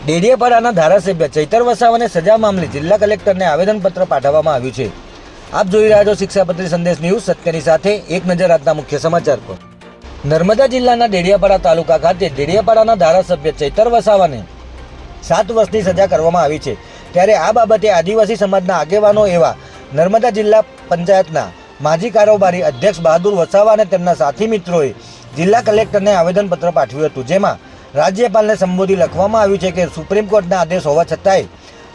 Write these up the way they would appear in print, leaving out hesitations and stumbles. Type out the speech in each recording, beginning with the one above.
ડેડિયાપાડાના ધારાસભ્ય ચૈતર વસાવાને સજા મામલે જિલ્લા કલેક્ટરને આવેદનપત્ર પાઠવવામાં આવ્યું છે। આપ જોઈ રહ્યા છો શિક્ષાપત્રી સંદેશ ન્યૂઝ, સત્યની સાથે એક નજર આજના મુખ્ય સમાચાર પર। નર્મદા જિલ્લાના ડેડિયાપાડા તાલુકા ખાતે ડેડિયાપાડાના ધારાસભ્ય ચૈતર વસાવાને 7 વર્ષની સજા કરવામાં આવી છે। ત્યારે આ બાબતે આદિવાસી સમાજના આગેવાનો એવા નર્મદા જિલ્લા પંચાયતના માજી કારોબારી અધ્યક્ષ બહાદુર વસાવા અને તેમના સાથી મિત્રોએ જિલ્લા કલેક્ટરને આવેદનપત્ર પાઠવ્યું હતું, જેમાં રાજ્યપાલને સંબોધી લખવામાં આવ્યું છે કે સુપ્રીમ કોર્ટના આદેશ હોવા છતાંય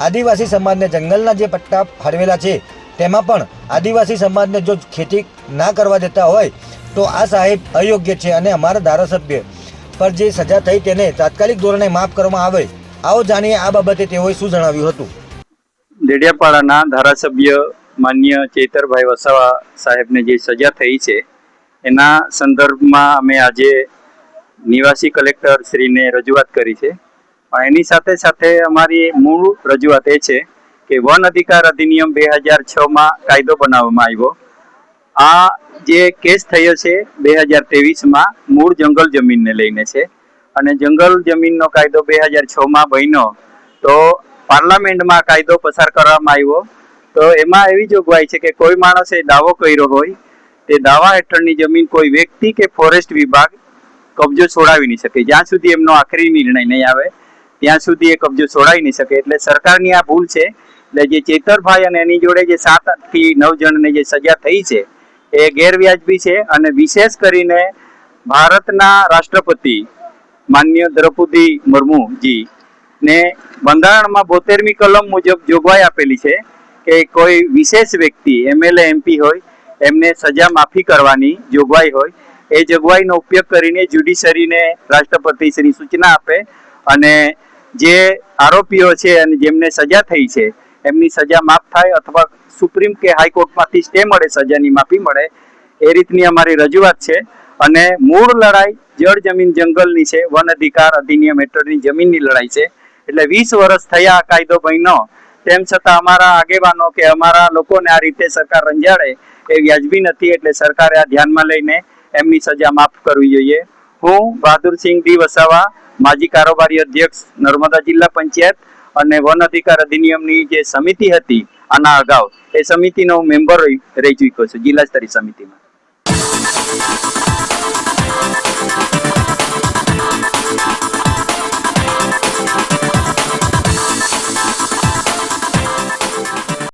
આદિવાસી સમાજને જંગલના જે પટ્ટા ફાળવેલા છે તેમાં પણ આદિવાસી સમાજને જો ખેતી ના કરવા દેતા હોય તો આ સાહેબ અયોગ્ય છે અને અમારા ધારાસભ્ય પર જે સજા થઈ તેને તાત્કાલિક ધોરણે માફ કરવામાં આવે। આવો જાણીએ આ બાબતે તેઓએ શું જણાવ્યું હતું। ડેડિયાપાડાના ધારાસભ્ય માન્ય ચૈતરભાઈ વસાવા સાહેબને જે સજા થઈ છે એના સંદર્ભમાં અમે આજે નિવાસી કલેક્ટર શ્રીને રજૂઆત કરી છે। પણ એની સાથે સાથે અમારી મૂળ રજૂઆત એ છે કે વન અધિકાર અધિનિયમ 2006માં કાયદો બનાવવામાં આવ્યો। આ જે કેસ થયો છે 2023માં મૂળ જંગલ જમીનને લઈને છે અને જંગલ જમીનનો કાયદો 2006માં બન્યો તો પાર્લામેન્ટમાં કાયદો પસાર કરવામાં આવ્યો। તો એમાં એવી જોગવાઈ છે કે કોઈ માણસે દાવો કર્યો હોય તે દાવા હેઠળની જમીન કોઈ વ્યક્તિ કે ફોરેસ્ટ વિભાગ કબજો છોડાવી નહીં શકે। જ્યાં સુધી એમનો આખરી નિર્ણય નહીં આવે ત્યાં સુધી એ કબજો છોડાવી નહીં શકે। એટલે સરકારની આ ભૂલ છે। એટલે જે ચેતરભાઈ અને એની જોડે જે 7 થી 9 જણને જે સજા થઈ છે એ ગેરવ્યાજબી છે અને વિશેષ કરીને ભારતના રાષ્ટ્રપતિ માન્ય દ્રૌપદી મુર્મુજી ને બંધારણમાં 72મી કલમ મુજબ જોગવાઈ આપેલી છે કે કોઈ વિશેષ વ્યક્તિ MLA MP હોય એમને સજા માફી કરવાની જોગવાઈ હોય। એ જોગવાઈનો ઉપયોગ કરીને જ્યુડિશરીને રાષ્ટ્રપતિ શ્રી સૂચના આપે અને જે આરોપીઓ છે અને જેમને સજા થઈ છે એમની સજા માફ થાય અથવા સુપ્રીમ કે હાઈકોર્ટમાંથી સ્ટે મળે, સજાની માફી મળે, એ રીતની અમારી રજૂઆત છે। અને મૂળ લડાઈ જળ જમીન જંગલની છે, વન અધિકાર અધિનિયમ હેઠળની જમીનની લડાઈ છે। એટલે 20 વર્ષ થયા કાયદો બન્યો તેમ છતાં અમારા આગેવાનો કે અમારા લોકોને આ રીતે સરકાર રંજાડે એ વ્યાજબી નથી। એટલે સરકારે આ ધ્યાનમાં લઈને એમની સજા માફ કરવી જોઈએ। હું બહાદુરસિંહ ડી વસાવા, માજી કારોબારી અધ્યક્ષ નર્મદા જિલ્લા પંચાયત અને વન અધિકાર અધિનિયમની જે સમિતિ હતી આના અગાઉ એ સમિતિનો મેમ્બર રહી ચૂક્યો છું જિલ્લા સ્તરીય સમિતિમાં।